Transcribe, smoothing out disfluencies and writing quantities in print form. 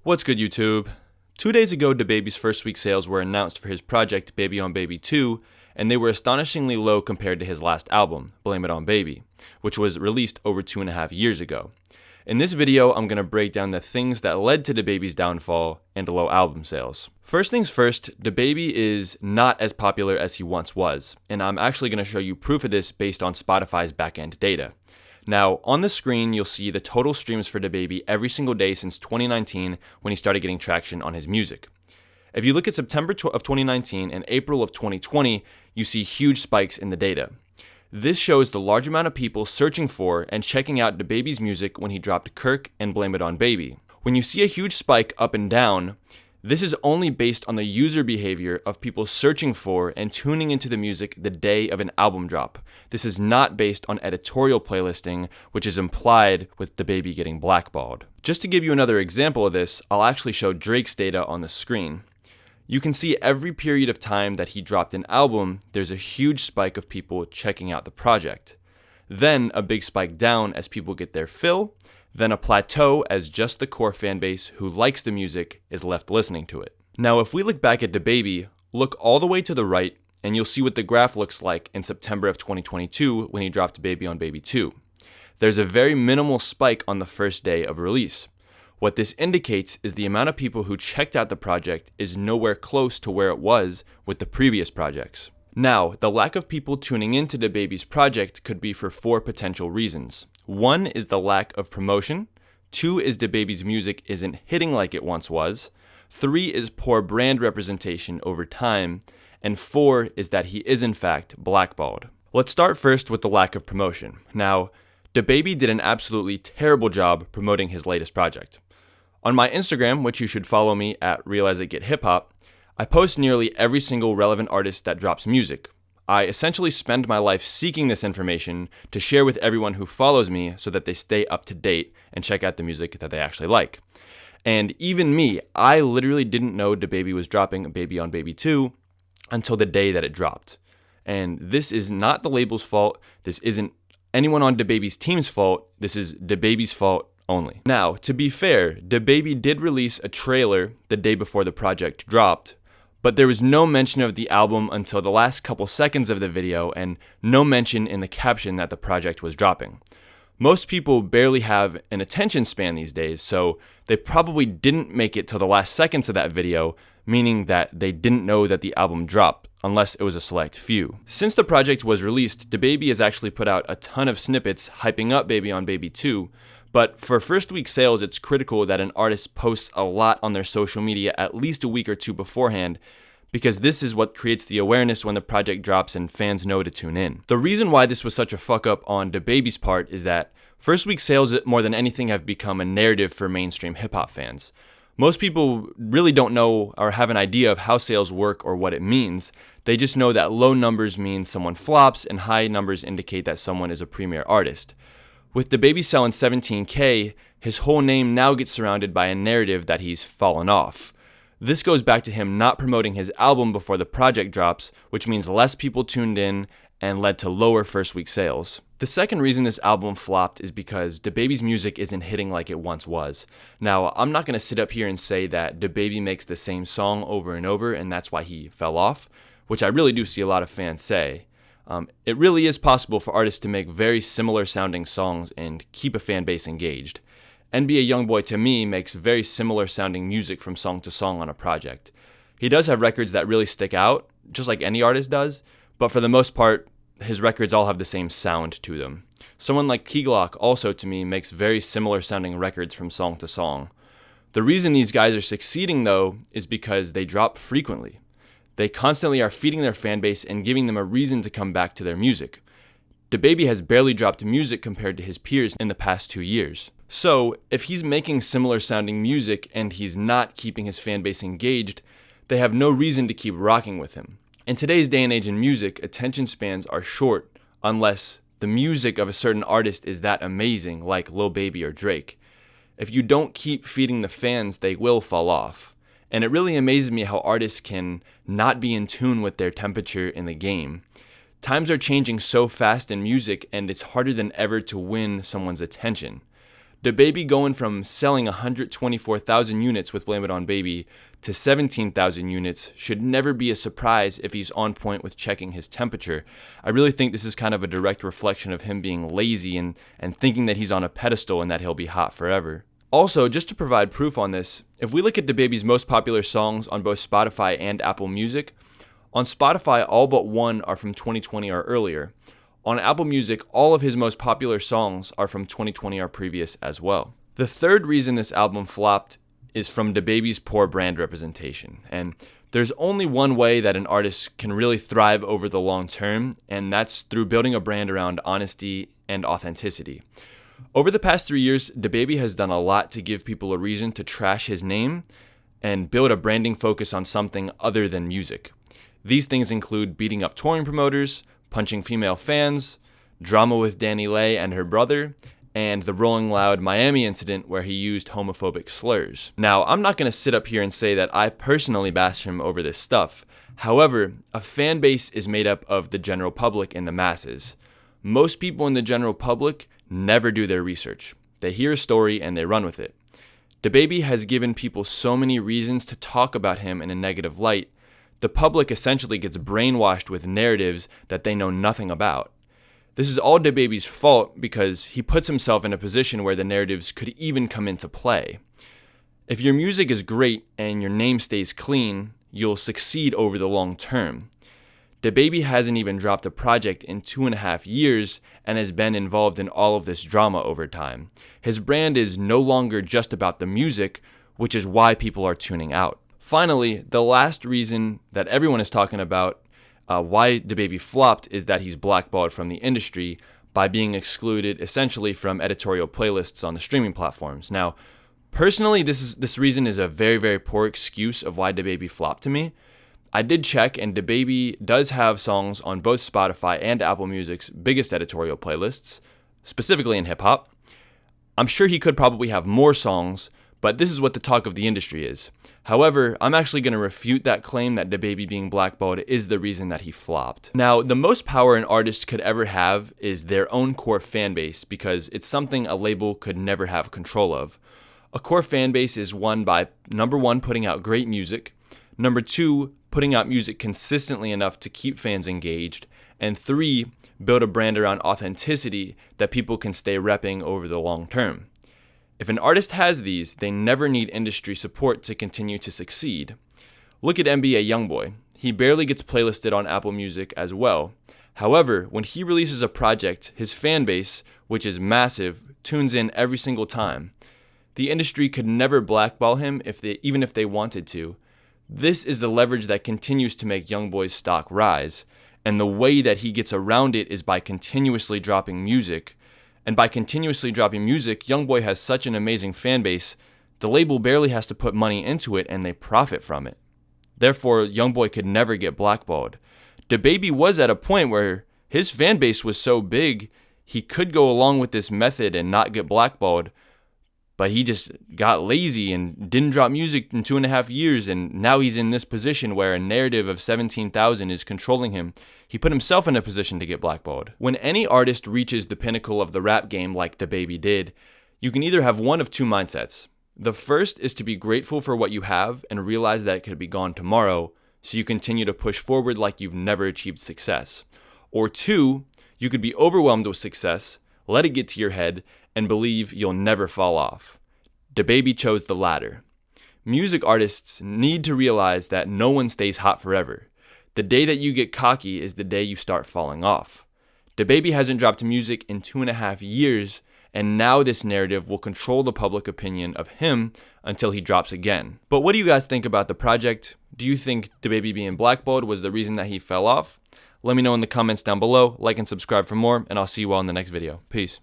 What's good, YouTube? 2 days ago, Dababy's first week sales were announced for his project Baby on Baby 2, and they were astonishingly low compared to his last album, Blame It on Baby, which was released over 2.5 years ago. In this video, I'm going to break down the things that led to Dababy's downfall and low album sales. First things first, Dababy is not as popular as he once was, and I'm actually going to show you proof of this based on Spotify's backend data. Now, on the screen, you'll see the total streams for Dababy every single day since 2019 when he started getting traction on his music. If you look at September of 2019 and April of 2020, you see huge spikes in the data. This shows the large amount of people searching for and checking out Dababy's music when he dropped Kirk and Blame It on Baby. When you see a huge spike up and down, this is only based on the user behavior of people searching for and tuning into the music the day of an album drop. This is not based on editorial playlisting, which is implied with Dababy getting blackballed. Just to give you another example of this, I'll actually show Drake's data on the screen. You can see every period of time that he dropped an album, there's a huge spike of people checking out the project. Then a big spike down as people get their fill, then a plateau as just the core fanbase who likes the music is left listening to it. Now, if we look back at Dababy, look all the way to the right, and you'll see what the graph looks like in September of 2022 when he dropped Baby on Baby 2. There's a very minimal spike on the first day of release. What this indicates is the amount of people who checked out the project is nowhere close to where it was with the previous projects. Now, the lack of people tuning into Dababy's project could be for 4 potential reasons. 1 is the lack of promotion, 2 is Dababy's music isn't hitting like it once was, 3 is poor brand representation over time, and 4 is that he is in fact blackballed. Let's start first with the lack of promotion. Now, Dababy did an absolutely terrible job promoting his latest project. On my Instagram, which you should follow me at RealizeItGetHipHop, I post nearly every single relevant artist that drops music. I essentially spend my life seeking this information to share with everyone who follows me so that they stay up to date and check out the music that they actually like. And even me, I literally didn't know Dababy was dropping Baby on Baby 2 until the day that it dropped. And this is not the label's fault. This isn't anyone on Dababy's team's fault. This is Dababy's fault only. Now, to be fair, Dababy did release a trailer the day before the project dropped, but there was no mention of the album until the last couple seconds of the video and no mention in the caption that the project was dropping. Most people barely have an attention span these days, so they probably didn't make it till the last seconds of that video, meaning that they didn't know that the album dropped, unless it was a select few. Since the project was released, Dababy has actually put out a ton of snippets hyping up Baby on Baby 2, but for first week sales, it's critical that an artist posts a lot on their social media at least a week or two beforehand, because this is what creates the awareness when the project drops and fans know to tune in. The reason why this was such a fuck up on Dababy's part is that first week sales, more than anything, have become a narrative for mainstream hip hop fans. Most people really don't know or have an idea of how sales work or what it means. They just know that low numbers mean someone flops and high numbers indicate that someone is a premier artist. With Dababy selling 17K, his whole name now gets surrounded by a narrative that he's fallen off. This goes back to him not promoting his album before the project drops, which means less people tuned in and led to lower first week sales. The second reason this album flopped is because Dababy's music isn't hitting like it once was. Now, I'm not going to sit up here and say that Dababy makes the same song over and over and that's why he fell off, which I really do see a lot of fans say. It really is possible for artists to make very similar sounding songs and keep a fan base engaged. NBA Youngboy, to me, makes very similar sounding music from song to song on a project. He does have records that really stick out, just like any artist does, but for the most part, his records all have the same sound to them. Someone like T-Glock also, to me, makes very similar sounding records from song to song. The reason these guys are succeeding, though, is because they drop frequently. They constantly are feeding their fan base and giving them a reason to come back to their music. Dababy has barely dropped music compared to his peers in the past 2 years. So, if he's making similar sounding music and he's not keeping his fan base engaged, they have no reason to keep rocking with him. In today's day and age in music, attention spans are short unless the music of a certain artist is that amazing, like Lil Baby or Drake. If you don't keep feeding the fans, they will fall off. And it really amazes me how artists can not be in tune with their temperature in the game. Times are changing so fast in music, and it's harder than ever to win someone's attention. Dababy going from selling 124,000 units with Blame It On Baby to 17,000 units should never be a surprise if he's on point with checking his temperature. I really think this is kind of a direct reflection of him being lazy and thinking that he's on a pedestal and that he'll be hot forever. Also, just to provide proof on this, if we look at Dababy's most popular songs on both Spotify and Apple Music, on Spotify all but one are from 2020 or earlier. On Apple Music, all of his most popular songs are from 2020 or previous as well. The third reason this album flopped is from Dababy's poor brand representation. And there's only one way that an artist can really thrive over the long term, and that's through building a brand around honesty and authenticity. Over the past 3 years, Dababy has done a lot to give people a reason to trash his name and build a branding focus on something other than music. These things include beating up touring promoters, punching female fans, drama with Danny Lay and her brother, and the Rolling Loud Miami incident where he used homophobic slurs. Now, I'm not going to sit up here and say that I personally bash him over this stuff. However, a fan base is made up of the general public and the masses. Most people in the general public never do their research. They hear a story and they run with it. Dababy has given people so many reasons to talk about him in a negative light. The public essentially gets brainwashed with narratives that they know nothing about. This is all Dababy's fault because he puts himself in a position where the narratives could even come into play. If your music is great and your name stays clean, you'll succeed over the long term. Dababy hasn't even dropped a project in 2.5 years and has been involved in all of this drama over time. His brand is no longer just about the music, which is why people are tuning out. Finally, the last reason that everyone is talking about why Dababy flopped is that he's blackballed from the industry by being excluded essentially from editorial playlists on the streaming platforms. Now, personally, this reason is a very, very poor excuse of why Dababy flopped to me. I did check, and Dababy does have songs on both Spotify and Apple Music's biggest editorial playlists, specifically in hip-hop. I'm sure he could probably have more songs, but this is what the talk of the industry is. However, I'm actually going to refute that claim that Dababy being blackballed is the reason that he flopped. Now, the most power an artist could ever have is their own core fan base because it's something a label could never have control of. A core fan base is won by, number one, putting out great music, number two, putting out music consistently enough to keep fans engaged, and three, build a brand around authenticity that people can stay repping over the long term. If an artist has these, they never need industry support to continue to succeed. Look at NBA YoungBoy. He barely gets playlisted on Apple Music as well. However, when he releases a project, his fan base, which is massive, tunes in every single time. The industry could never blackball him even if they wanted to. This is the leverage that continues to make YoungBoy's stock rise, and the way that he gets around it is by continuously dropping music. And by continuously dropping music, YoungBoy has such an amazing fan base, the label barely has to put money into it and they profit from it. Therefore, YoungBoy could never get blackballed. Dababy was at a point where his fan base was so big, he could go along with this method and not get blackballed, but he just got lazy and didn't drop music in 2.5 years, and now he's in this position where a narrative of 17,000 is controlling him. He put himself in a position to get blackballed. When any artist reaches the pinnacle of the rap game like Dababy did, you can either have one of two mindsets. The first is to be grateful for what you have and realize that it could be gone tomorrow, so you continue to push forward like you've never achieved success. Or two, you could be overwhelmed with success, let it get to your head, and believe you'll never fall off. Dababy chose the latter. Music artists need to realize that no one stays hot forever. The day that you get cocky is the day you start falling off. Dababy hasn't dropped music in 2.5 years, and now this narrative will control the public opinion of him until he drops again. But what do you guys think about the project? Do you think Dababy being blackballed was the reason that he fell off? Let me know in the comments down below, like and subscribe for more, and I'll see you all in the next video. Peace.